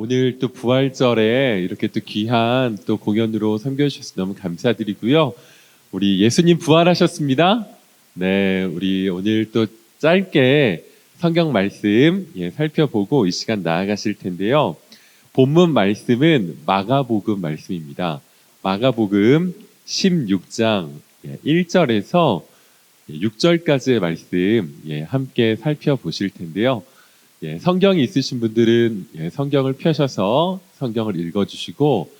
오늘 또 부활절에 이렇게 또 귀한 또 공연으로 섬겨주셔서 너무 감사드리고요. 우리 예수님 부활하셨습니다. 네, 우리 오늘 또 짧게 성경 말씀 살펴보고 이 시간 나아가실 텐데요. 본문 말씀은 마가복음 말씀입니다. 마가복음 16장 1절에서 6절까지의 말씀 함께 살펴보실 텐데요. 성경이 있으신 분들은 성경을 펴셔서 성경을 읽어주시고,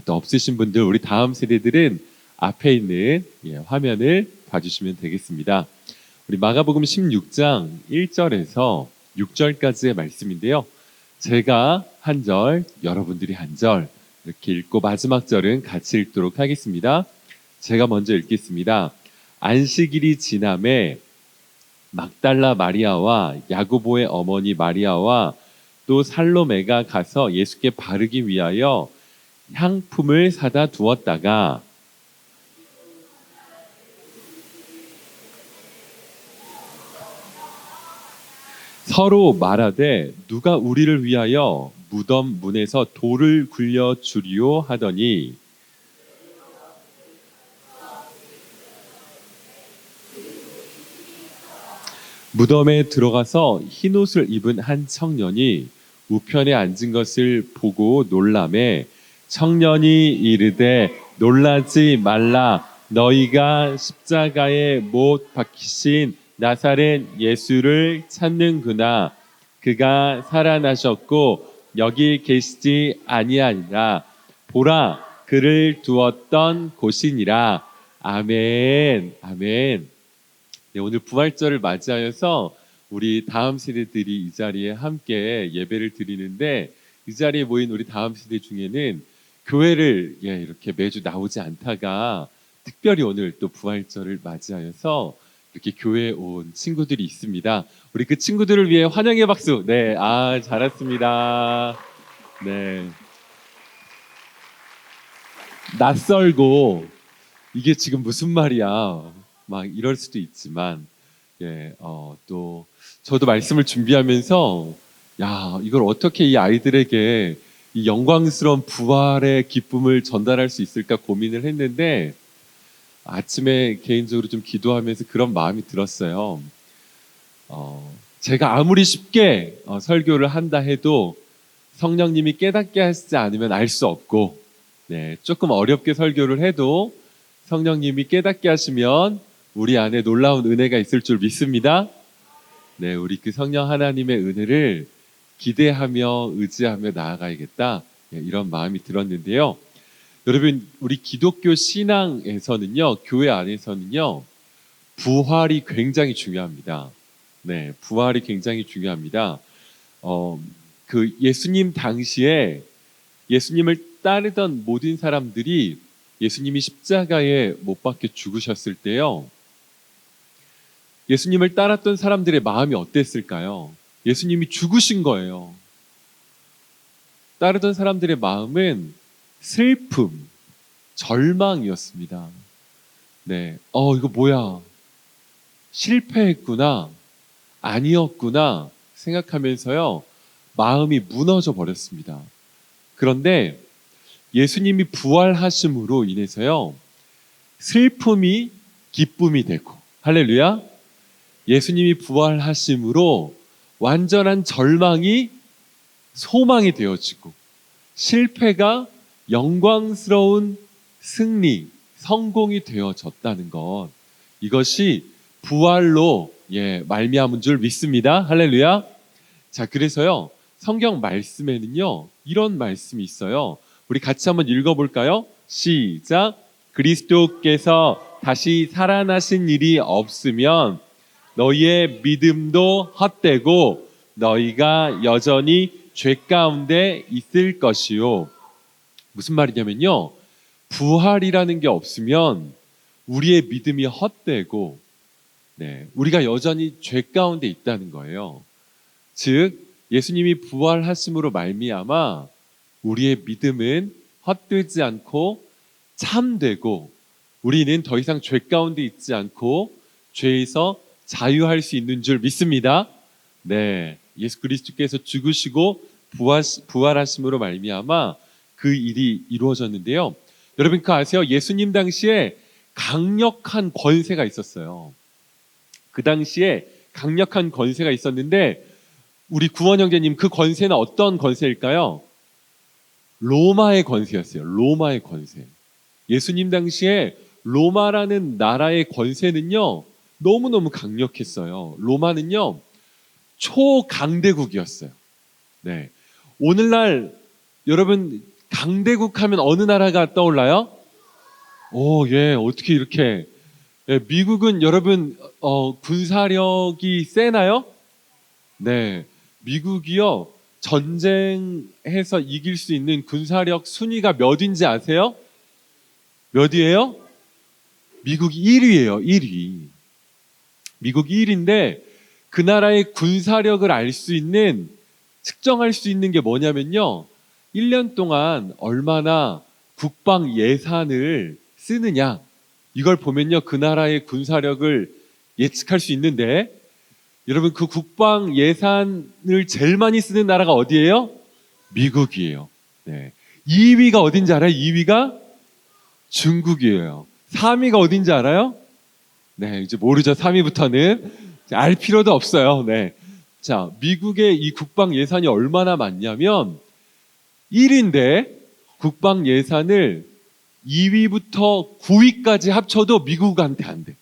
또 없으신 분들, 우리 다음 세대들은 앞에 있는 화면을 봐주시면 되겠습니다. 우리 마가복음 16장 1절에서 6절까지의 말씀인데요. 제가 한 절, 여러분들이 한 절 이렇게 읽고 마지막 절은 같이 읽도록 하겠습니다. 제가 먼저 읽겠습니다. 안식일이 지남에 막달라 마리아와 야고보의 어머니 마리아와 또 살로메가 가서 예수께 바르기 위하여 향품을 사다 두었다가 서로 말하되 누가 우리를 위하여 무덤 문에서 돌을 굴려 주리요 하더니 무덤에 들어가서 흰옷을 입은 한 청년이 우편에 앉은 것을 보고 놀라매 청년이 이르되 놀라지 말라 너희가 십자가에 못 박히신 나사렛 예수를 찾는구나. 그가 살아나셨고 여기 계시지 아니하니라. 보라 그를 두었던 곳이니라. 아멘. 아멘. 네, 오늘 부활절을 맞이하여서 우리 다음 세대들이 이 자리에 함께 예배를 드리는데, 이 자리에 모인 우리 다음 세대 중에는 교회를 이렇게 매주 나오지 않다가 특별히 오늘 또 부활절을 맞이하여서 이렇게 교회에 온 친구들이 있습니다. 우리 그 친구들을 위해 환영의 박수. 네, 잘 왔습니다. 네. 낯설고 이게 지금 무슨 말이야? 막 이럴 수도 있지만, 또 저도 말씀을 준비하면서 이걸 어떻게 이 아이들에게 이 영광스러운 부활의 기쁨을 전달할 수 있을까 고민을 했는데, 아침에 개인적으로 좀 기도하면서 그런 마음이 들었어요. 제가 아무리 쉽게 설교를 한다 해도 성령님이 깨닫게 하시지 않으면 알 수 없고, 조금 어렵게 설교를 해도 성령님이 깨닫게 하시면 우리 안에 놀라운 은혜가 있을 줄 믿습니다. 네, 우리 그 성령 하나님의 은혜를 기대하며 의지하며 나아가야겠다, 이런 마음이 들었는데요. 여러분, 우리 기독교 신앙에서는요, 교회 안에서는요, 부활이 굉장히 중요합니다. 네, 부활이 굉장히 중요합니다. 그 예수님 당시에 예수님을 따르던 모든 사람들이 예수님이 십자가에 못 박혀 죽으셨을 때요, 예수님을 따랐던 사람들의 마음이 어땠을까요? 예수님이 죽으신 거예요. 따르던 사람들의 마음은 슬픔, 절망이었습니다. 네, 이거 뭐야? 실패했구나, 아니었구나 생각하면서요, 마음이 무너져 버렸습니다. 그런데 예수님이 부활하심으로 인해서요, 슬픔이 기쁨이 되고, 할렐루야! 예수님이 부활하심으로 완전한 절망이 소망이 되어지고, 실패가 영광스러운 승리, 성공이 되어졌다는 것, 이것이 부활로 말미암은 줄 믿습니다. 할렐루야! 자, 그래서요, 성경 말씀에는요, 이런 말씀이 있어요. 우리 같이 한번 읽어볼까요? 시작! 그리스도께서 다시 살아나신 일이 없으면 너희의 믿음도 헛되고 너희가 여전히 죄 가운데 있을 것이요. 무슨 말이냐면요, 부활이라는 게 없으면 우리의 믿음이 헛되고, 우리가 여전히 죄 가운데 있다는 거예요. 즉 예수님이 부활하심으로 말미암아 우리의 믿음은 헛되지 않고 참되고, 우리는 더 이상 죄 가운데 있지 않고 죄에서 자유할 수 있는 줄 믿습니다. 네, 예수 그리스도께서 죽으시고 부활하심으로 말미암아 그 일이 이루어졌는데요. 여러분 그 아세요? 예수님 당시에 강력한 권세가 있었어요. 그 당시에 강력한 권세가 있었는데 우리 구원 형제님 그 권세는 어떤 권세일까요? 로마의 권세였어요. 로마의 권세. 예수님 당시에 로마라는 나라의 권세는요 너무너무 강력했어요. 로마는요 초강대국이었어요. 네. 오늘날 여러분 강대국 하면 어느 나라가 떠올라요? 예, 어떻게 이렇게 미국은 여러분 군사력이 세나요? 네, 미국이요 전쟁해서 이길 수 있는 군사력 순위가 몇인지 아세요? 몇이에요? 미국이 1위예요. 1위. 미국 1위인데 그 나라의 군사력을 알 수 있는 측정할 수 있는 게 뭐냐면요 1년 동안 얼마나 국방 예산을 쓰느냐 이걸 보면요 그 나라의 군사력을 예측할 수 있는데 여러분 그 국방 예산을 제일 많이 쓰는 나라가 어디예요? 미국이에요. 네. 2위가 어딘지 알아요? 2위가 중국이에요. 3위가 어딘지 알아요? 네, 이제 모르죠. 3위부터는 알 필요도 없어요. 네. 자, 미국의 이 국방 예산이 얼마나 많냐면 1위인데 국방 예산을 2위부터 9위까지 합쳐도 미국한테 안 돼.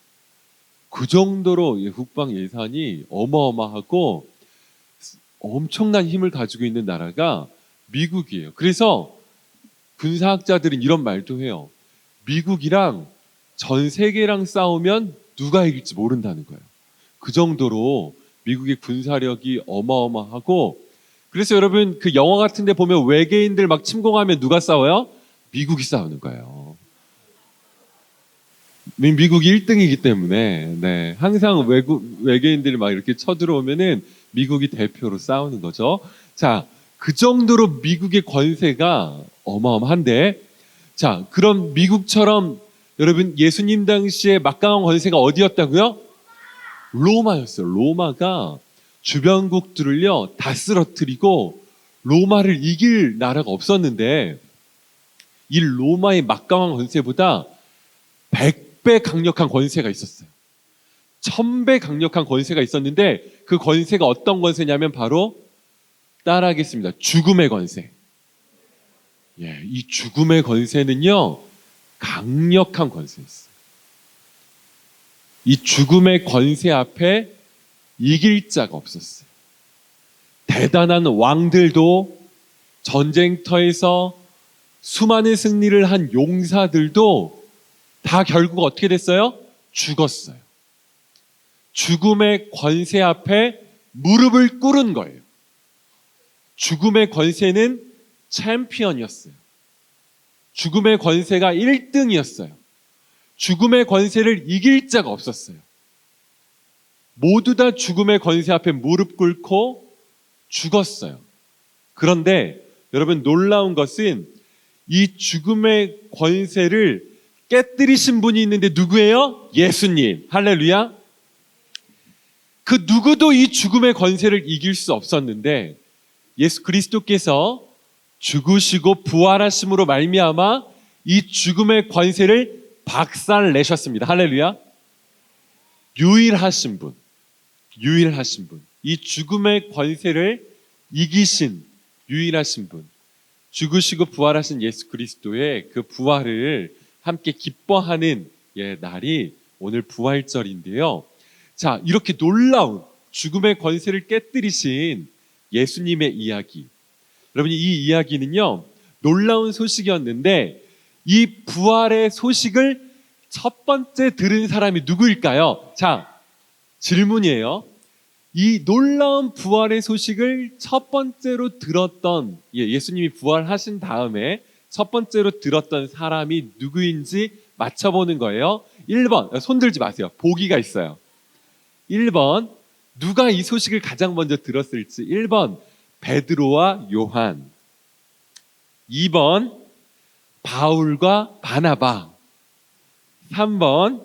그 정도로 국방 예산이 어마어마하고 엄청난 힘을 가지고 있는 나라가 미국이에요. 그래서 군사학자들은 이런 말도 해요. 미국이랑 전 세계랑 싸우면 누가 이길지 모른다는 거예요. 그 정도로 미국의 군사력이 어마어마하고 그래서 여러분 그 영화 같은 데 보면 외계인들 막 침공하면 누가 싸워요? 미국이 싸우는 거예요. 미국이 1등이기 때문에 네, 항상 외계인들이 막 이렇게 쳐들어오면은 미국이 대표로 싸우는 거죠. 자, 그 정도로 미국의 권세가 어마어마한데 자, 그럼 미국처럼 여러분 예수님 당시에 막강한 권세가 어디였다고요? 로마였어요. 로마가 주변국들을요 다 쓰러뜨리고 로마를 이길 나라가 없었는데 이 로마의 막강한 권세보다 100배 강력한 권세가 있었어요. 1000배 강력한 권세가 있었는데 그 권세가 어떤 권세냐면 바로 따라하겠습니다. 죽음의 권세. 예, 이 죽음의 권세는요 강력한 권세였어요. 이 죽음의 권세 앞에 이길 자가 없었어요. 대단한 왕들도 전쟁터에서 수많은 승리를 한 용사들도 다 결국 어떻게 됐어요? 죽었어요. 죽음의 권세 앞에 무릎을 꿇은 거예요. 죽음의 권세는 챔피언이었어요. 죽음의 권세가 1등이었어요. 죽음의 권세를 이길 자가 없었어요. 모두 다 죽음의 권세 앞에 무릎 꿇고 죽었어요. 그런데 여러분 놀라운 것은 이 죽음의 권세를 깨뜨리신 분이 있는데 누구예요? 예수님. 할렐루야. 그 누구도 이 죽음의 권세를 이길 수 없었는데 예수 그리스도께서 죽으시고 부활하심으로 말미암아 이 죽음의 권세를 박살내셨습니다. 할렐루야. 유일하신 분. 유일하신 분. 이 죽음의 권세를 이기신 유일하신 분. 죽으시고 부활하신 예수 그리스도의 그 부활을 함께 기뻐하는 날이 오늘 부활절인데요. 자, 이렇게 놀라운 죽음의 권세를 깨뜨리신 예수님의 이야기. 여러분, 이 이야기는요, 놀라운 소식이었는데, 이 부활의 소식을 첫 번째 들은 사람이 누구일까요? 자, 질문이에요. 이 놀라운 부활의 소식을 첫 번째로 들었던, 예수님이 부활하신 다음에 첫 번째로 들었던 사람이 누구인지 맞춰보는 거예요. 1번, 손 들지 마세요. 보기가 있어요. 1번, 누가 이 소식을 가장 먼저 들었을지. 1번, 베드로와 요한. 2번, 바울과 바나바. 3번,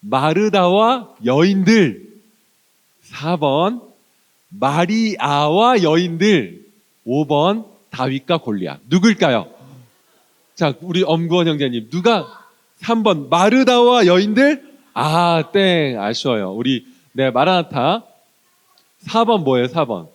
마르다와 여인들. 4번, 마리아와 여인들. 5번 다윗과 골리앗. 누굴까요? 자, 우리 엄구원 형제님. 누가? 3번 마르다와 여인들? 아, 땡. 아쉬워요. 우리 마라나타. 4번 뭐예요? 4번.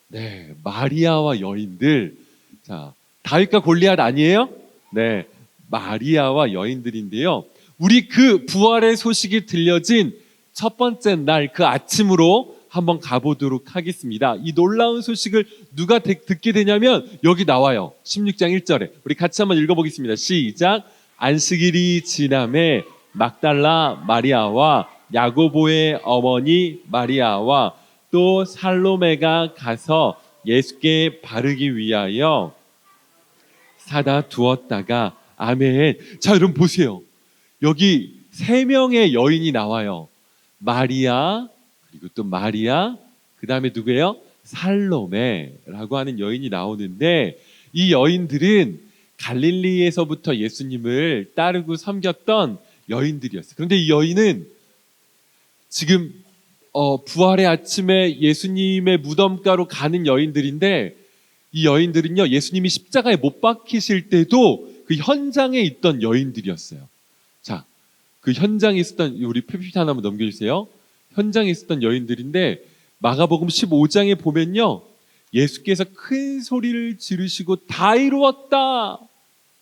네, 마리아와 여인들. 자, 다윗과 골리앗 아니에요? 네, 마리아와 여인들인데요. 우리 그 부활의 소식이 들려진 첫 번째 날 그 아침으로 한번 가보도록 하겠습니다. 이 놀라운 소식을 누가 듣게 되냐면 여기 나와요. 16장 1절에. 우리 같이 한번 읽어보겠습니다. 시작. 안식일이 지남에 막달라 마리아와 야고보의 어머니 마리아와 또 살로메가 가서 예수께 바르기 위하여 사다 두었다가 아멘. 자, 여러분 보세요. 여기 3명의 여인이 나와요. 마리아, 그리고 또 마리아, 그 다음에 누구예요? 살로메라고 하는 여인이 나오는데 이 여인들은 갈릴리에서부터 예수님을 따르고 섬겼던 여인들이었어요. 그런데 이 여인은 지금 부활의 아침에 예수님의 무덤가로 가는 여인들인데 이 여인들은요, 예수님이 십자가에 못 박히실 때도 그 현장에 있던 여인들이었어요. 자, 그 현장에 있었던, 우리 PPT 하나만 넘겨주세요. 현장에 있었던 여인들인데 마가복음 15장에 보면요, 예수께서 큰 소리를 지르시고 다 이루었다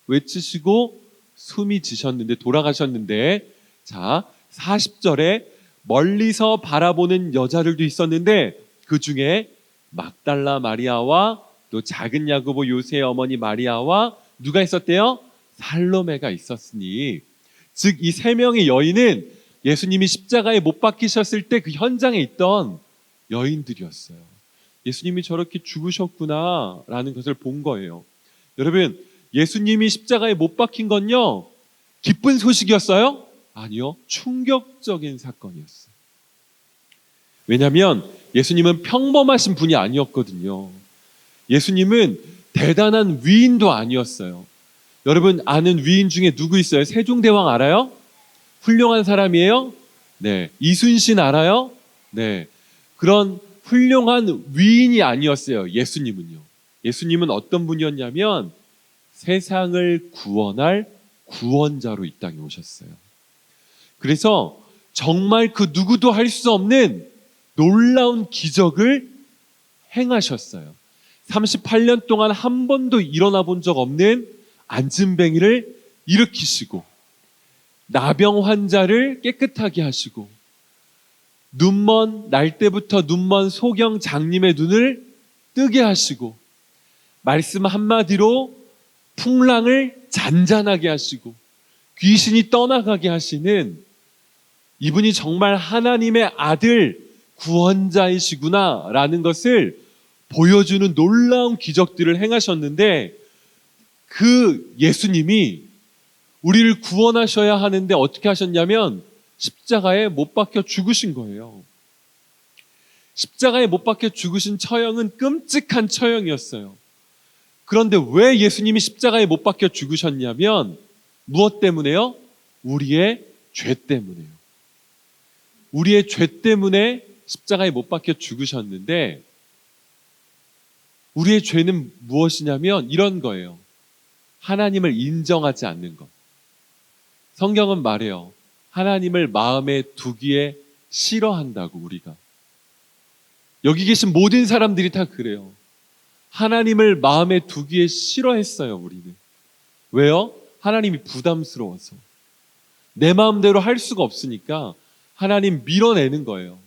외치시고 숨이 지셨는데 돌아가셨는데, 자 40절에 멀리서 바라보는 여자들도 있었는데 그 중에 막달라 마리아와 또 작은 야고보 요새의 어머니 마리아와 누가 있었대요? 살로메가 있었으니, 즉 이 3명의 여인은 예수님이 십자가에 못 박히셨을 때 그 현장에 있던 여인들이었어요. 예수님이 저렇게 죽으셨구나 라는 것을 본 거예요. 여러분, 예수님이 십자가에 못 박힌 건요, 기쁜 소식이었어요? 아니요, 충격적인 사건이었어요. 왜냐하면 예수님은 평범하신 분이 아니었거든요. 예수님은 대단한 위인도 아니었어요. 여러분 아는 위인 중에 누구 있어요? 세종대왕 알아요? 훌륭한 사람이에요? 네. 이순신 알아요? 네. 그런 훌륭한 위인이 아니었어요. 예수님은요. 예수님은 어떤 분이었냐면 세상을 구원할 구원자로 이 땅에 오셨어요. 그래서 정말 그 누구도 할 수 없는 놀라운 기적을 행하셨어요. 38년 동안 한 번도 일어나 본 적 없는 안진뱅이를 일으키시고, 나병 환자를 깨끗하게 하시고, 날 때부터 눈먼 소경 장님의 눈을 뜨게 하시고, 말씀 한마디로 풍랑을 잔잔하게 하시고, 귀신이 떠나가게 하시는 이분이 정말 하나님의 아들 구원자이시구나 라는 것을 보여주는 놀라운 기적들을 행하셨는데, 그 예수님이 우리를 구원하셔야 하는데 어떻게 하셨냐면 십자가에 못 박혀 죽으신 거예요. 십자가에 못 박혀 죽으신 처형은 끔찍한 처형이었어요. 그런데 왜 예수님이 십자가에 못 박혀 죽으셨냐면 무엇 때문에요? 우리의 죄 때문에요. 우리의 죄 때문에 십자가에 못 박혀 죽으셨는데, 우리의 죄는 무엇이냐면 이런 거예요. 하나님을 인정하지 않는 것. 성경은 말해요. 하나님을 마음에 두기에 싫어한다고. 우리가 여기 계신 모든 사람들이 다 그래요. 하나님을 마음에 두기에 싫어했어요. 우리는. 왜요? 하나님이 부담스러워서. 내 마음대로 할 수가 없으니까 하나님 밀어내는 거예요.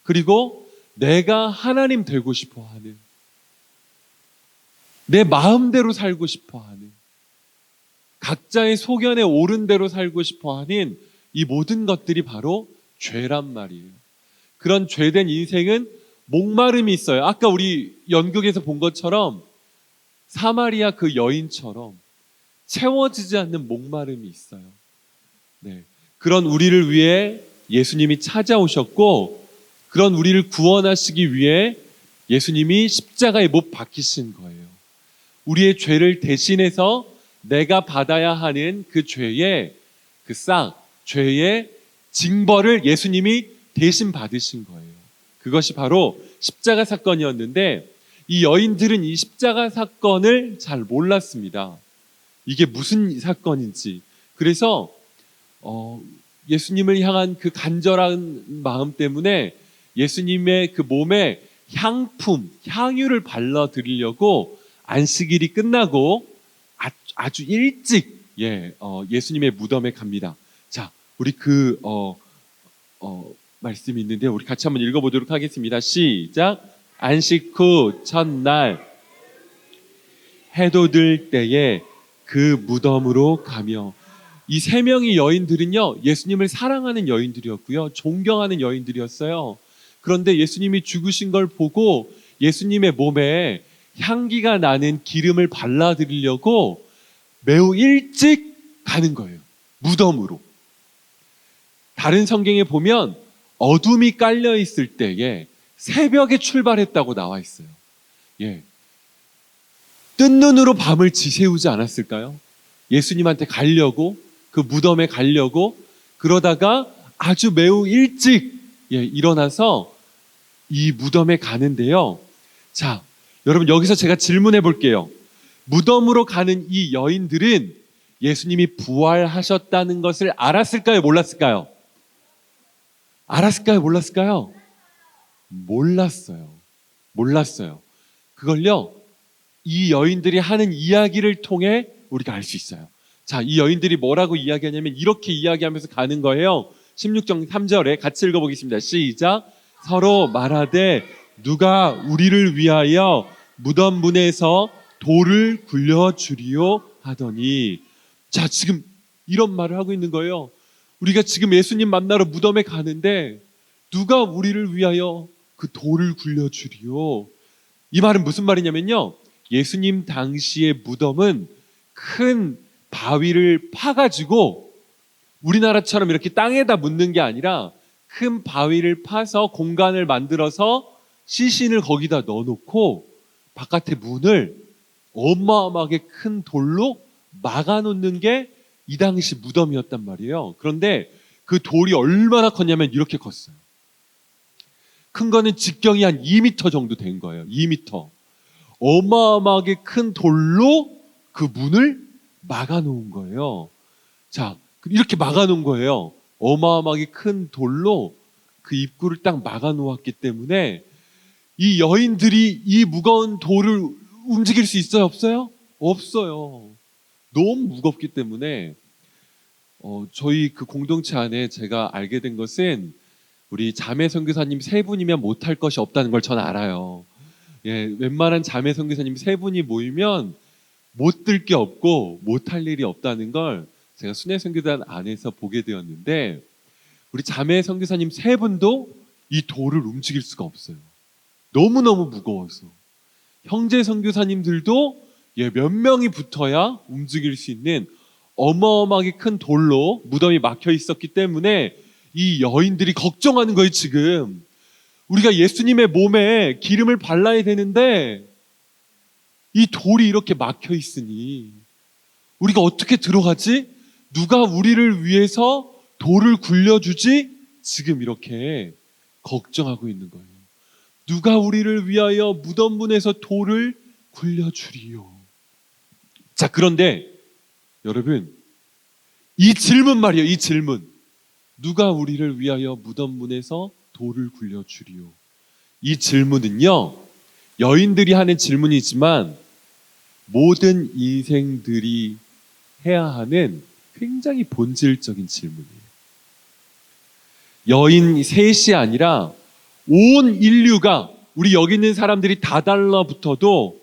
그리고 내가 하나님 되고 싶어 하는, 내 마음대로 살고 싶어 하는, 각자의 소견에 옳은 대로 살고 싶어 하는 이 모든 것들이 바로 죄란 말이에요. 그런 죄된 인생은 목마름이 있어요. 아까 우리 연극에서 본 것처럼 사마리아 그 여인처럼 채워지지 않는 목마름이 있어요. 네. 그런 우리를 위해 예수님이 찾아오셨고, 그런 우리를 구원하시기 위해 예수님이 십자가에 못 박히신 거예요. 우리의 죄를 대신해서 내가 받아야 하는 그 죄의 죄의 징벌을 예수님이 대신 받으신 거예요. 그것이 바로 십자가 사건이었는데, 이 여인들은 이 십자가 사건을 잘 몰랐습니다. 이게 무슨 사건인지. 그래서 예수님을 향한 그 간절한 마음 때문에 예수님의 그 몸에 향품, 향유를 발라드리려고 안식일이 끝나고 아주 일찍 예수님의 무덤에 갑니다. 자, 우리 말씀이 있는데 우리 같이 한번 읽어보도록 하겠습니다. 시작. 안식 후 첫날 해도 들 때에 그 무덤으로 가며, 이 세 명의 여인들은요, 예수님을 사랑하는 여인들이었고요, 존경하는 여인들이었어요. 그런데 예수님이 죽으신 걸 보고 예수님의 몸에 향기가 나는 기름을 발라드리려고 매우 일찍 가는 거예요. 무덤으로. 다른 성경에 보면 어둠이 깔려 있을 때에 새벽에 출발했다고 나와 있어요. 뜬 눈으로 밤을 지새우지 않았을까요? 예수님한테 가려고, 그 무덤에 가려고. 그러다가 아주 매우 일찍 일어나서 이 무덤에 가는데요. 자, 여러분, 여기서 제가 질문해 볼게요. 무덤으로 가는 이 여인들은 예수님이 부활하셨다는 것을 알았을까요? 몰랐을까요? 알았을까요? 몰랐을까요? 몰랐어요. 그걸요, 이 여인들이 하는 이야기를 통해 우리가 알 수 있어요. 자, 이 여인들이 뭐라고 이야기하냐면 이렇게 이야기하면서 가는 거예요. 16장 3절에 같이 읽어보겠습니다. 시작. 서로 말하되 누가 우리를 위하여 무덤 문에서 돌을 굴려주리요 하더니. 자, 지금 이런 말을 하고 있는 거예요. 우리가 지금 예수님 만나러 무덤에 가는데 누가 우리를 위하여 그 돌을 굴려주리요. 이 말은 무슨 말이냐면요, 예수님 당시의 무덤은 큰 바위를 파가지고 우리나라처럼 이렇게 땅에다 묻는 게 아니라 큰 바위를 파서 공간을 만들어서 시신을 거기다 넣어놓고 바깥에 문을 어마어마하게 큰 돌로 막아놓는 게 이 당시 무덤이었단 말이에요. 그런데 그 돌이 얼마나 컸냐면 이렇게 컸어요. 큰 거는 직경이 한 2m 정도 된 거예요. 2m. 어마어마하게 큰 돌로 그 문을 막아놓은 거예요. 자, 이렇게 막아놓은 거예요. 어마어마하게 큰 돌로 그 입구를 딱 막아놓았기 때문에 이 여인들이 이 무거운 돌을 움직일 수 있어요? 없어요? 없어요. 너무 무겁기 때문에. 저희 그 공동체 안에 제가 알게 된 것은 우리 자매 선교사님 세 분이면 못할 것이 없다는 걸 저는 알아요. 웬만한 자매 선교사님 세 분이 모이면 못 들 게 없고 못할 일이 없다는 걸 제가 순회 선교단 안에서 보게 되었는데, 우리 자매 선교사님 세 분도 이 돌을 움직일 수가 없어요. 너무너무 무거워서. 형제 선교사님들도 몇 명이 붙어야 움직일 수 있는 어마어마하게 큰 돌로 무덤이 막혀 있었기 때문에 이 여인들이 걱정하는 거예요. 지금 우리가 예수님의 몸에 기름을 발라야 되는데 이 돌이 이렇게 막혀 있으니 우리가 어떻게 들어가지? 누가 우리를 위해서 돌을 굴려주지? 지금 이렇게 걱정하고 있는 거예요. 누가 우리를 위하여 무덤 문에서 돌을 굴려주리요. 자, 그런데 여러분, 이 질문 말이에요. 이 질문. 누가 우리를 위하여 무덤 문에서 돌을 굴려주리요. 이 질문은요, 여인들이 하는 질문이지만 모든 인생들이 해야 하는 굉장히 본질적인 질문이에요. 여인 셋이 아니라 온 인류가, 우리 여기 있는 사람들이 다 달라붙어도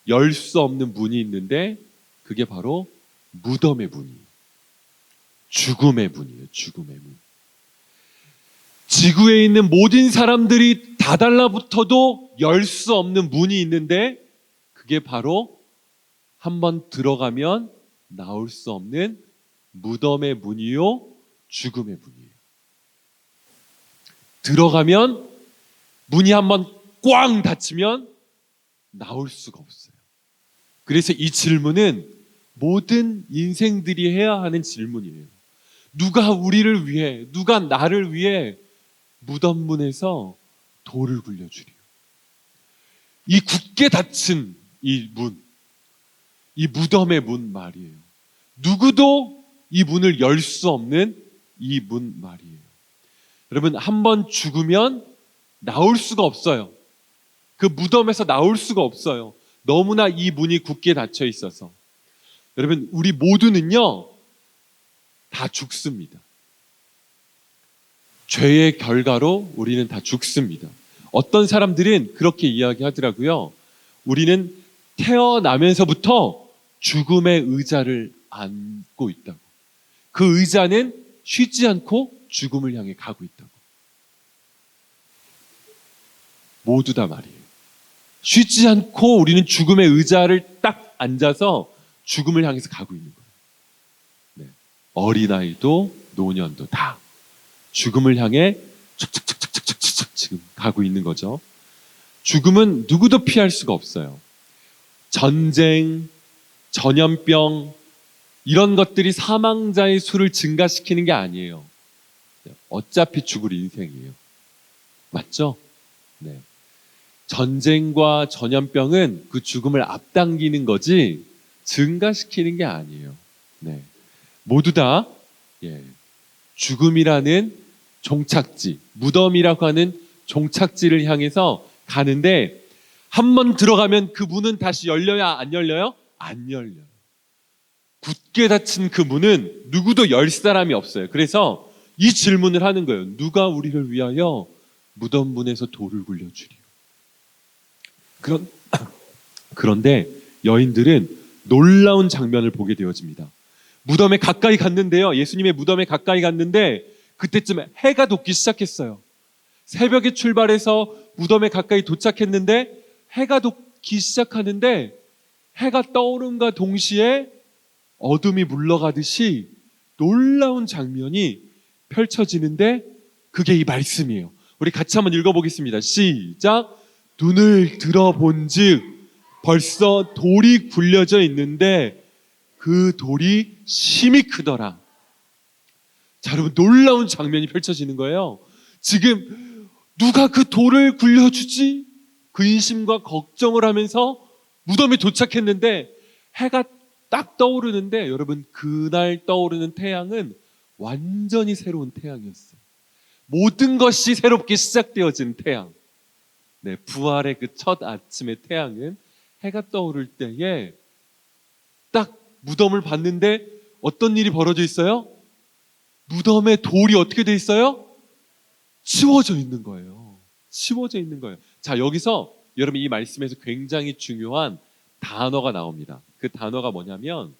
열 수 없는 문이 있는데 그게 바로 무덤의 문이에요. 죽음의 문이에요. 죽음의 문. 지구에 있는 모든 사람들이 다 달라붙어도 열 수 없는 문이 있는데 그게 바로 한번 들어가면 나올 수 없는 무덤의 문이요, 죽음의 문이에요. 들어가면 문이 한번 꽝 닫히면 나올 수가 없어요. 그래서 이 질문은 모든 인생들이 해야 하는 질문이에요. 누가 우리를 위해, 누가 나를 위해 무덤 문에서 돌을 굴려주리요. 이 굳게 닫힌 이 문, 이 무덤의 문 말이에요. 누구도 이 문을 열 수 없는 이 문 말이에요. 여러분, 한번 죽으면 나올 수가 없어요. 그 무덤에서 나올 수가 없어요. 너무나 이 문이 굳게 닫혀 있어서. 여러분, 우리 모두는요, 다 죽습니다. 죄의 결과로 우리는 다 죽습니다. 어떤 사람들은 그렇게 이야기하더라고요. 우리는 태어나면서부터 죽음의 의자를 안고 있다고. 그 의자는 쉬지 않고 죽음을 향해 가고 있다고. 모두 다 말이에요. 쉬지 않고 우리는 죽음의 의자를 딱 앉아서 죽음을 향해서 가고 있는 거예요. 네. 어린아이도 노년도 다 죽음을 향해 척척척척척척 지금 가고 있는 거죠. 죽음은 누구도 피할 수가 없어요. 전쟁, 전염병, 이런 것들이 사망자의 수를 증가시키는 게 아니에요. 어차피 죽을 인생이에요. 맞죠? 네. 전쟁과 전염병은 그 죽음을 앞당기는 거지 증가시키는 게 아니에요. 네. 모두 다 죽음이라는 종착지, 무덤이라고 하는 종착지를 향해서 가는데 한 번 들어가면 그 문은 다시 열려야 안 열려요? 안 열려요. 굳게 닫힌 그 문은 누구도 열 사람이 없어요. 그래서 이 질문을 하는 거예요. 누가 우리를 위하여 무덤 문에서 돌을 굴려주리요? 그런데 여인들은 놀라운 장면을 보게 되어집니다. 무덤에 가까이 갔는데요. 예수님의 무덤에 가까이 갔는데 그때쯤 해가 돋기 시작했어요. 새벽에 출발해서 무덤에 가까이 도착했는데 해가 돋기 시작하는데 해가 떠오름과 동시에 어둠이 물러가듯이 놀라운 장면이 펼쳐지는데 그게 이 말씀이에요. 우리 같이 한번 읽어보겠습니다. 시작. 눈을 들어본즉 벌써 돌이 굴려져 있는데 그 돌이 심히 크더라. 자, 여러분, 놀라운 장면이 펼쳐지는 거예요. 지금 누가 그 돌을 굴려주지? 근심과 걱정을 하면서 무덤에 도착했는데 해가 딱 떠오르는데 여러분, 그날 떠오르는 태양은 완전히 새로운 태양이었어요. 모든 것이 새롭게 시작되어진 태양. 네, 부활의 그 첫 아침의 태양은 해가 떠오를 때에 딱 무덤을 봤는데 어떤 일이 벌어져 있어요? 무덤에 돌이 어떻게 돼 있어요? 치워져 있는 거예요. 치워져 있는 거예요. 자, 여기서 여러분 이 말씀에서 굉장히 중요한 단어가 나옵니다. 그 단어가 뭐냐면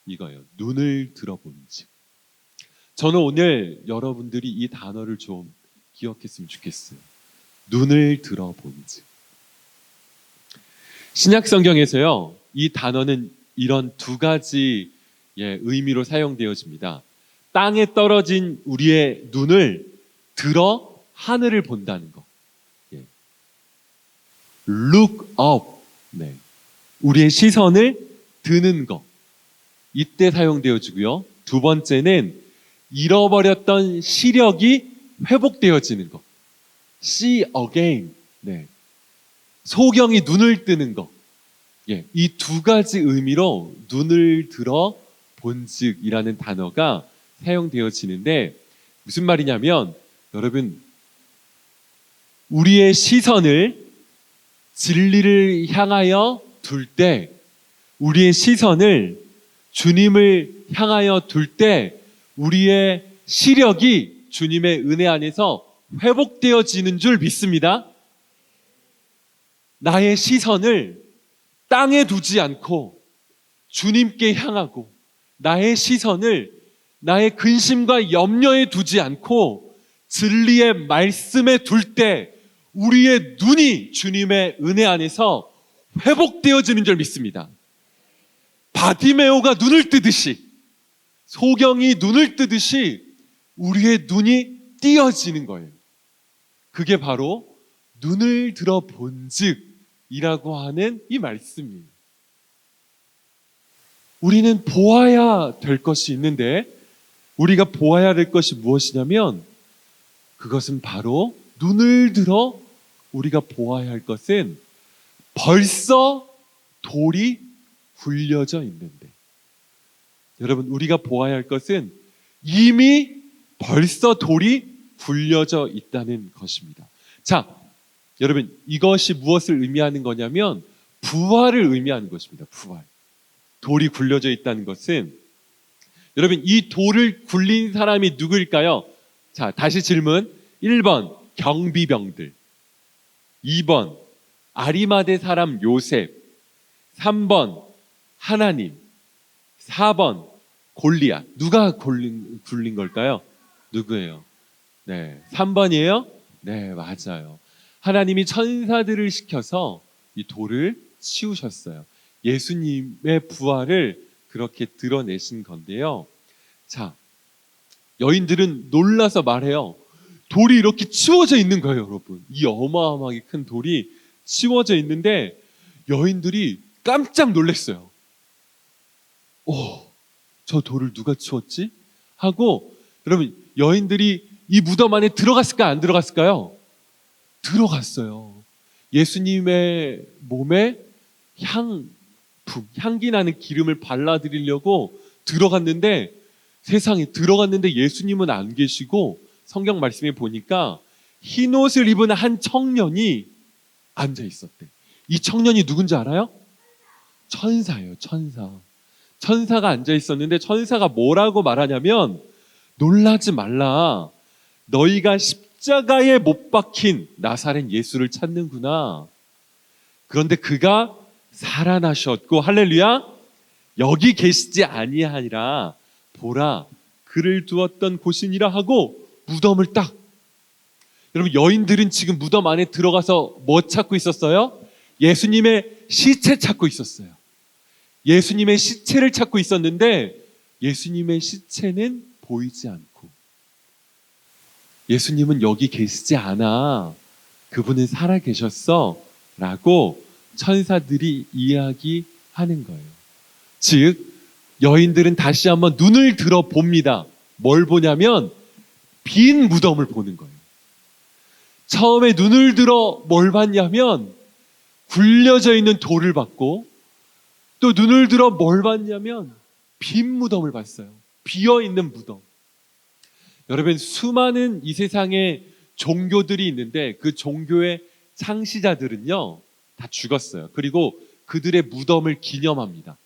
이거예요. 눈을 들어본즉. 저는 오늘 여러분들이 이 단어를 좀 기억했으면 좋겠어요. 눈을 들어본즉. 신약 성경에서요, 이 단어는 이런 두 가지 의미로 사용되어집니다. 땅에 떨어진 우리의 눈을 들어 하늘을 본다는 거. Look up. 네. 우리의 시선을 드는 거. 이때 사용되어지고요. 두 번째는 잃어버렸던 시력이 회복되어지는 거. See again. 네. 소경이 눈을 뜨는 거. 이 두 가지 의미로 눈을 들어 본즉이라는 단어가 사용되어지는데 무슨 말이냐면 여러분, 우리의 시선을 진리를 향하여 둘 때, 우리의 시선을 주님을 향하여 둘 때 우리의 시력이 주님의 은혜 안에서 회복되어지는 줄 믿습니다. 나의 시선을 땅에 두지 않고 주님께 향하고 나의 시선을 나의 근심과 염려에 두지 않고 진리의 말씀에 둘 때 우리의 눈이 주님의 은혜 안에서 회복되어지는 줄 믿습니다. 바디메오가 눈을 뜨듯이, 소경이 눈을 뜨듯이 우리의 눈이 띄어지는 거예요. 그게 바로 눈을 들어 본즉이라고 하는 이 말씀이에요. 우리는 보아야 될 것이 있는데 우리가 보아야 될 것이 무엇이냐면 그것은 바로 눈을 들어 우리가 보아야 할 것은 벌써 돌이 굴려져 있는데, 여러분, 우리가 보아야 할 것은 이미 벌써 돌이 굴려져 있다는 것입니다. 자, 여러분, 이것이 무엇을 의미하는 거냐면 부활을 의미하는 것입니다. 부활. 돌이 굴려져 있다는 것은, 여러분, 이 돌을 굴린 사람이 누구일까요? 자, 다시 질문. 1번 경비병들, 2번 아리마대 사람 요셉, 3번 하나님, 4번 골리앗. 누가 굴린 걸까요? 누구예요? 네, 3번이에요? 네, 맞아요. 하나님이 천사들을 시켜서 이 돌을 치우셨어요. 예수님의 부활을 그렇게 드러내신 건데요. 자, 여인들은 놀라서 말해요. 돌이 이렇게 치워져 있는 거예요, 여러분. 이 어마어마하게 큰 돌이 치워져 있는데 여인들이 깜짝 놀랐어요. 저 돌을 누가 치웠지? 하고, 여러분, 여인들이 이 무덤 안에 들어갔을까 안 들어갔을까요? 들어갔어요. 예수님의 몸에 향기 나는 기름을 발라드리려고 들어갔는데, 세상에 들어갔는데 예수님은 안 계시고, 성경 말씀에 보니까 흰 옷을 입은 한 청년이 앉아 있었대. 이 청년이 누군지 알아요? 천사예요, 천사. 천사가 앉아 있었는데 천사가 뭐라고 말하냐면, 놀라지 말라. 너희가 십자가에 못 박힌 나사렛 예수를 찾는구나. 그런데 그가 살아나셨고, 할렐루야, 여기 계시지 아니하니라. 보라, 그를 두었던 곳이니라 하고 무덤을 딱. 여러분, 여인들은 지금 무덤 안에 들어가서 뭐 찾고 있었어요? 예수님의 시체 찾고 있었어요. 예수님의 시체를 찾고 있었는데 예수님의 시체는 보이지 않고, 예수님은 여기 계시지 않아, 그분은 살아 계셨어 라고 천사들이 이야기하는 거예요. 즉, 여인들은 다시 한번 눈을 들어 봅니다. 뭘 보냐면 빈 무덤을 보는 거예요. 처음에 눈을 들어 뭘 봤냐면 굴려져 있는 돌을 봤고, 또 눈을 들어 뭘 봤냐면 빈 무덤을 봤어요. 비어있는 무덤. 여러분, 수많은 이 세상에 종교들이 있는데 그 종교의 창시자들은요 다 죽었어요. 그리고 그들의 무덤을 기념합니다.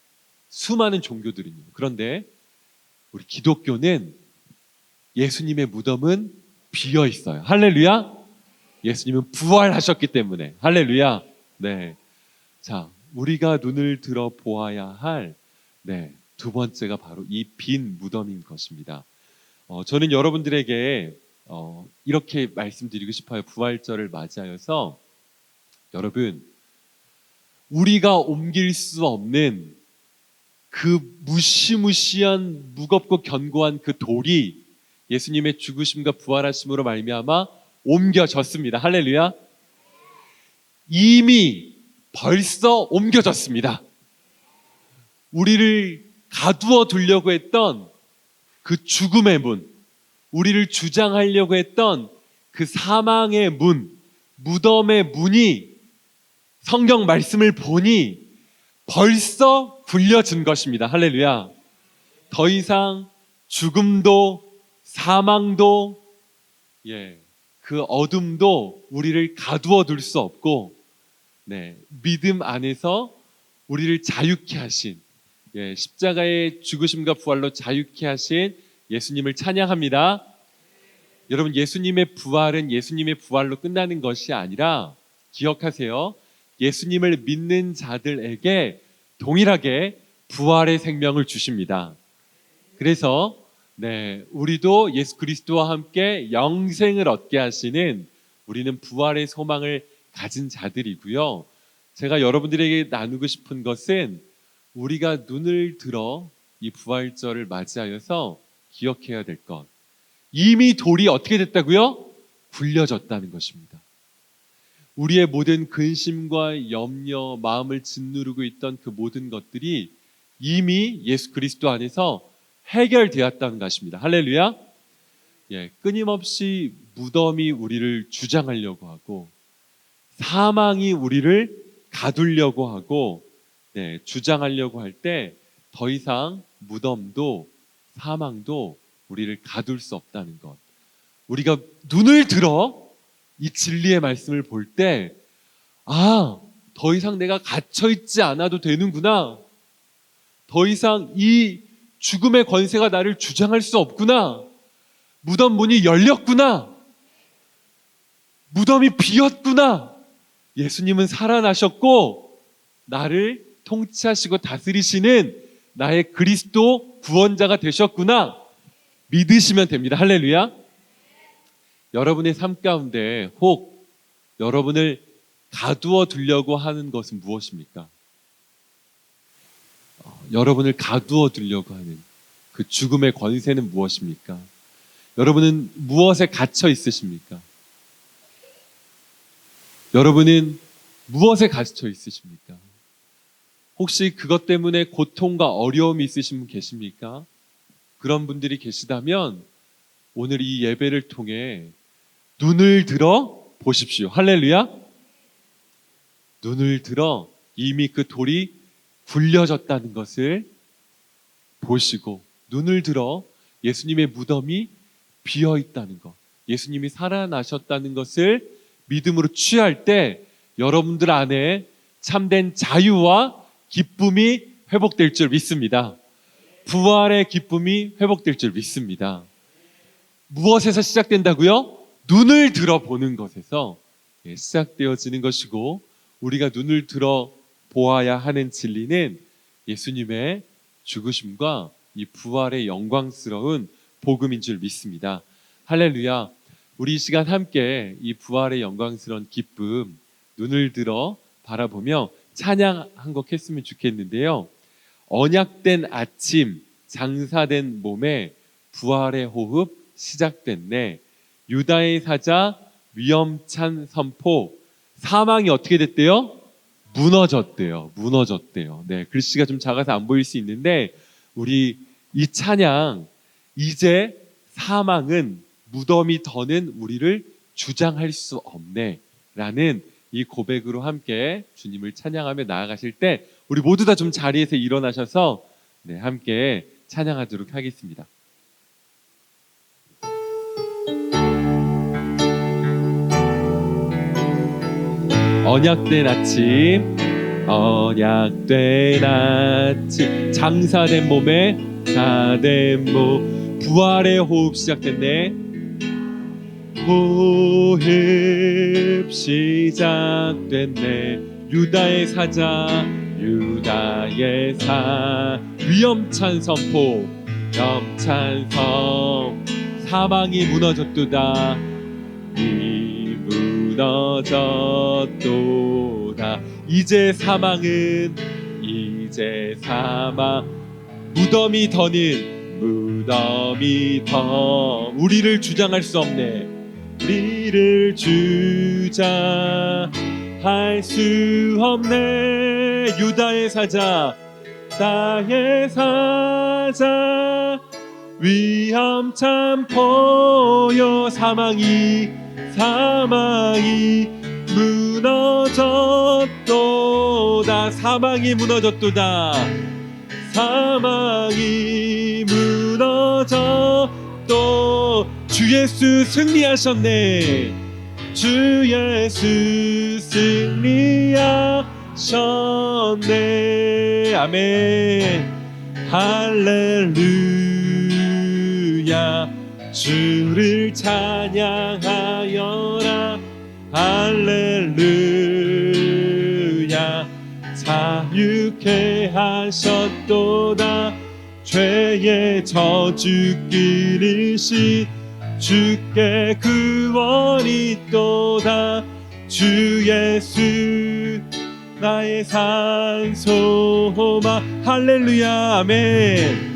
수많은 종교들은요. 그런데 우리 기독교는 예수님의 무덤은 비어 있어요. 할렐루야. 예수님은 부활하셨기 때문에. 할렐루야. 네. 자, 우리가 눈을 들어 보아야 할, 네, 두 번째가 바로 이 빈 무덤인 것입니다. 저는 여러분들에게 이렇게 말씀드리고 싶어요. 부활절을 맞이하여서, 여러분, 우리가 옮길 수 없는 그 무시무시한 무겁고 견고한 그 돌이 예수님의 죽으심과 부활하심으로 말미암아 옮겨졌습니다. 할렐루야. 이미 벌써 옮겨졌습니다. 우리를 가두어 두려고 했던 그 죽음의 문, 우리를 주장하려고 했던 그 사망의 문, 무덤의 문이 성경 말씀을 보니 벌써 굴려진 것입니다. 할렐루야. 더 이상 죽음도 사망도, 그 어둠도 우리를 가두어 둘 수 없고, 네, 믿음 안에서 우리를 자유케 하신, 십자가의 죽으심과 부활로 자유케 하신 예수님을 찬양합니다. 여러분, 예수님의 부활은 예수님의 부활로 끝나는 것이 아니라, 기억하세요. 예수님을 믿는 자들에게 동일하게 부활의 생명을 주십니다. 그래서 우리도 예수 그리스도와 함께 영생을 얻게 하시는, 우리는 부활의 소망을 가진 자들이고요. 제가 여러분들에게 나누고 싶은 것은, 우리가 눈을 들어 이 부활절을 맞이하여서 기억해야 될 것, 이미 돌이 어떻게 됐다고요? 굴려졌다는 것입니다. 우리의 모든 근심과 염려, 마음을 짓누르고 있던 그 모든 것들이 이미 예수 그리스도 안에서 해결되었다는 것입니다. 할렐루야. 끊임없이 무덤이 우리를 주장하려고 하고, 사망이 우리를 가두려고 하고 주장하려고 할 때 더 이상 무덤도 사망도 우리를 가둘 수 없다는 것. 우리가 눈을 들어 이 진리의 말씀을 볼 때 더 이상 내가 갇혀있지 않아도 되는구나. 더 이상 이 죽음의 권세가 나를 주장할 수 없구나. 무덤 문이 열렸구나. 무덤이 비었구나. 예수님은 살아나셨고 나를 통치하시고 다스리시는 나의 그리스도 구원자가 되셨구나. 믿으시면 됩니다. 할렐루야. 여러분의 삶 가운데 혹 여러분을 가두어 두려고 하는 것은 무엇입니까? 여러분을 가두어 두려고 하는 그 죽음의 권세는 무엇입니까? 여러분은 무엇에 갇혀 있으십니까? 여러분은 무엇에 갇혀 있으십니까? 혹시 그것 때문에 고통과 어려움이 있으신 분 계십니까? 그런 분들이 계시다면 오늘 이 예배를 통해 눈을 들어 보십시오. 할렐루야. 눈을 들어 이미 그 돌이 굴려졌다는 것을 보시고, 눈을 들어 예수님의 무덤이 비어 있다는 것, 예수님이 살아나셨다는 것을 믿음으로 취할 때 여러분들 안에 참된 자유와 기쁨이 회복될 줄 믿습니다. 부활의 기쁨이 회복될 줄 믿습니다. 무엇에서 시작된다고요? 눈을 들어보는 것에서 시작되어지는 것이고, 우리가 눈을 들어 보아야 하는 진리는 예수님의 죽으심과 이 부활의 영광스러운 복음인 줄 믿습니다. 할렐루야. 우리 이 시간 함께 이 부활의 영광스러운 기쁨 눈을 들어 바라보며 찬양 한 곡 했으면 좋겠는데요. 언약된 아침 장사된 몸에 부활의 호흡 시작됐네. 유다의 사자 위험찬 선포. 사망이 어떻게 됐대요? 무너졌대요. 글씨가 좀 작아서 안 보일 수 있는데 우리 이 찬양, 이제 사망은 무덤이 더는 우리를 주장할 수 없네 라는 이 고백으로 함께 주님을 찬양하며 나아가실 때 우리 모두 다 좀 자리에서 일어나셔서 함께 찬양하도록 하겠습니다. 언약된 아침, 언약된 아침, 장사된 몸에 사된 몸, 부활의 호흡 시작됐네. 호흡 시작됐네. 유다의 사자, 유다의 위험찬 선포, 위험찬 선, 사망이 무너졌도다. 이 무너졌도다. 이제 사망은, 이제 사망, 무덤이 더는, 무덤이 더 우리를 주장할 수 없네. 우리를 주장할 수 없네. 유다의 사자, 나의 사자, 위험참 보여. 사망이 무너졌도다. 사망이 무너졌도다. 사망이 무너졌도. 주 예수 승리하셨네. 주 예수 승리하셨네. 아멘. 할렐루야. 주를 찬양하여라. 할렐루야. 자유케 하셨도다. 죄의 저주 끊으신 주께 구원이 있도다. 주 예수 나의 산소마. 할렐루야. 아멘.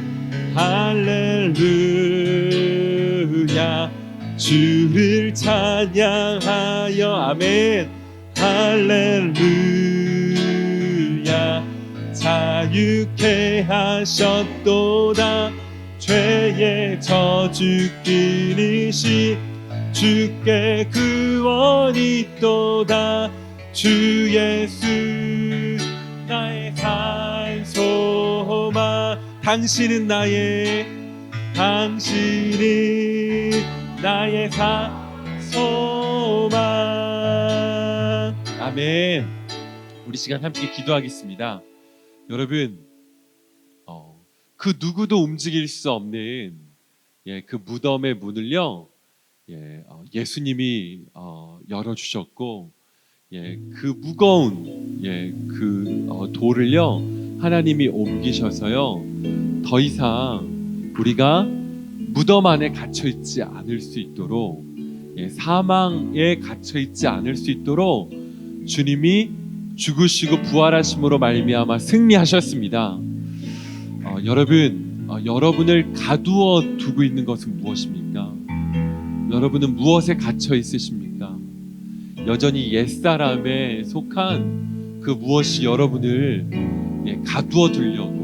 할렐루야. 주를 찬양하여. 아멘. 할렐루야. 자유케 하셨도다. 죄의 저주 끊으신 주께 구원이 있도다. 주 예수 당신은 나의 소망. 아멘. 우리 시간 함께 기도하겠습니다. 여러분, 그 누구도 움직일 수 없는 그 무덤의 문을요, 예수님이 열어주셨고, 그 무거운 돌을요 하나님이 옮기셔서요, 더 이상 우리가 무덤 안에 갇혀 있지 않을 수 있도록, 사망에 갇혀 있지 않을 수 있도록 주님이 죽으시고 부활하심으로 말미암아 승리하셨습니다. 여러분, 여러분을 가두어 두고 있는 것은 무엇입니까? 여러분은 무엇에 갇혀 있으십니까? 여전히 옛사람에 속한 그 무엇이 여러분을 가두어 두려고,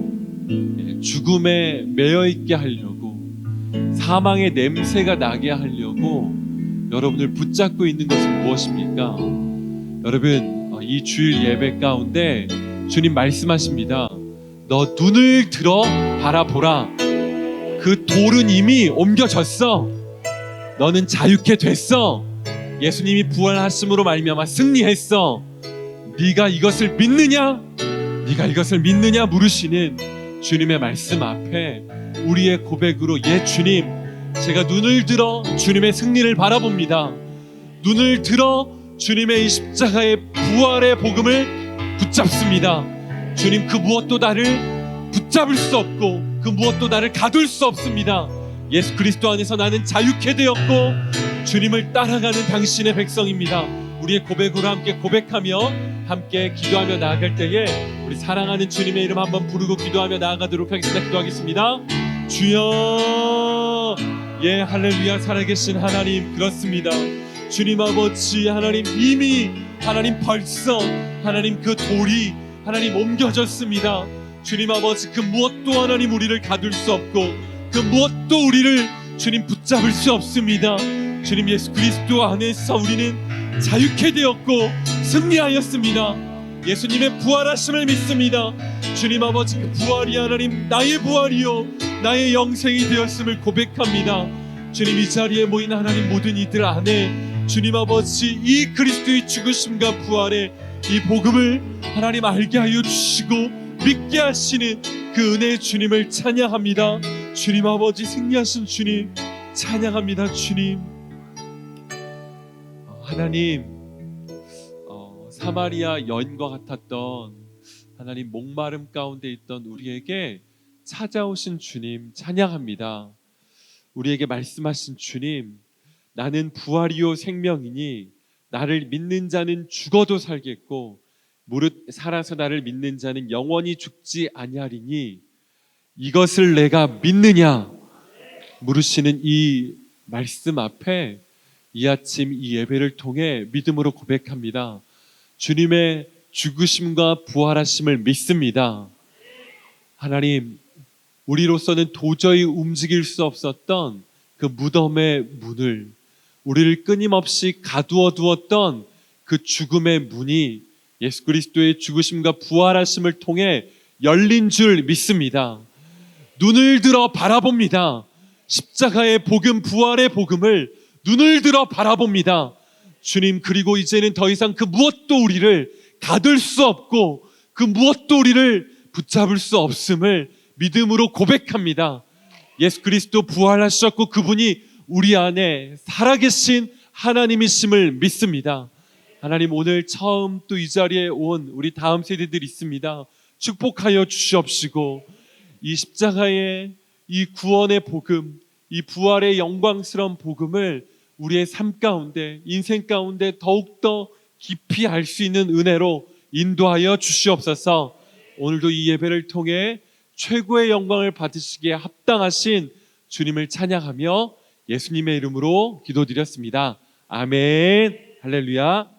죽음에 매여 있게 하려고, 사망의 냄새가 나게 하려고 여러분을 붙잡고 있는 것은 무엇입니까? 여러분, 이 주일 예배 가운데 주님 말씀하십니다. 너 눈을 들어 바라보라. 그 돌은 이미 옮겨졌어. 너는 자유케 됐어. 예수님이 부활하심으로 말미암아 승리했어. 네가 이것을 믿느냐? 네가 이것을 믿느냐? 물으시는 주님의 말씀 앞에 우리의 고백으로, 주님, 제가 눈을 들어 주님의 승리를 바라봅니다. 눈을 들어 주님의 이 십자가의 부활의 복음을 붙잡습니다. 주님, 그 무엇도 나를 붙잡을 수 없고 그 무엇도 나를 가둘 수 없습니다. 예수 그리스도 안에서 나는 자유케 되었고 주님을 따라가는 당신의 백성입니다. 우리의 고백으로 함께 고백하며 함께 기도하며 나아갈 때에 우리 사랑하는 주님의 이름 한번 부르고 기도하며 나아가도록 하겠습니다. 기도하겠습니다. 주여, 할렐루야. 살아계신 하나님, 그렇습니다. 주님 아버지, 하나님, 이미 하나님 벌써 하나님 그 돌이 하나님 옮겨졌습니다. 주님 아버지, 그 무엇도 하나님 우리를 가둘 수 없고 그 무엇도 우리를 주님 붙잡을 수 없습니다. 주님, 예수 그리스도 안에서 우리는 자유케 되었고 승리하였습니다. 예수님의 부활하심을 믿습니다. 주님 아버지, 그 부활이 하나님 나의 부활이요 나의 영생이 되었음을 고백합니다. 주님, 이 자리에 모인 하나님 모든 이들 안에 주님 아버지, 이 그리스도의 죽으심과 부활의 이 복음을 하나님 알게 하여 주시고 믿게 하시는 그 은혜의 주님을 찬양합니다. 주님 아버지, 승리하신 주님 찬양합니다. 주님, 하나님, 사마리아 여인과 같았던 하나님 목마름 가운데 있던 우리에게 찾아오신 주님 찬양합니다. 우리에게 말씀하신 주님, 나는 부활이요 생명이니 나를 믿는 자는 죽어도 살겠고 무릇 살아서 나를 믿는 자는 영원히 죽지 아니하리니 이것을 내가 믿느냐 물으시는 이 말씀 앞에 이 아침 이 예배를 통해 믿음으로 고백합니다. 주님의 죽으심과 부활하심을 믿습니다. 하나님, 우리로서는 도저히 움직일 수 없었던 그 무덤의 문을, 우리를 끊임없이 가두어 두었던 그 죽음의 문이 예수 그리스도의 죽으심과 부활하심을 통해 열린 줄 믿습니다. 눈을 들어 바라봅니다. 십자가의 복음, 부활의 복음을 눈을 들어 바라봅니다. 주님, 그리고 이제는 더 이상 그 무엇도 우리를 가둘 수 없고 그 무엇도 우리를 붙잡을 수 없음을 믿음으로 고백합니다. 예수 그리스도 부활하셨고 그분이 우리 안에 살아계신 하나님이심을 믿습니다. 하나님, 오늘 처음 또 이 자리에 온 우리 다음 세대들 있습니다. 축복하여 주시옵시고 이 십자가의 이 구원의 복음, 이 부활의 영광스러운 복음을 우리의 삶 가운데, 인생 가운데 더욱더 깊이 알 수 있는 은혜로 인도하여 주시옵소서. 오늘도 이 예배를 통해 최고의 영광을 받으시기에 합당하신 주님을 찬양하며 예수님의 이름으로 기도드렸습니다. 아멘. 할렐루야.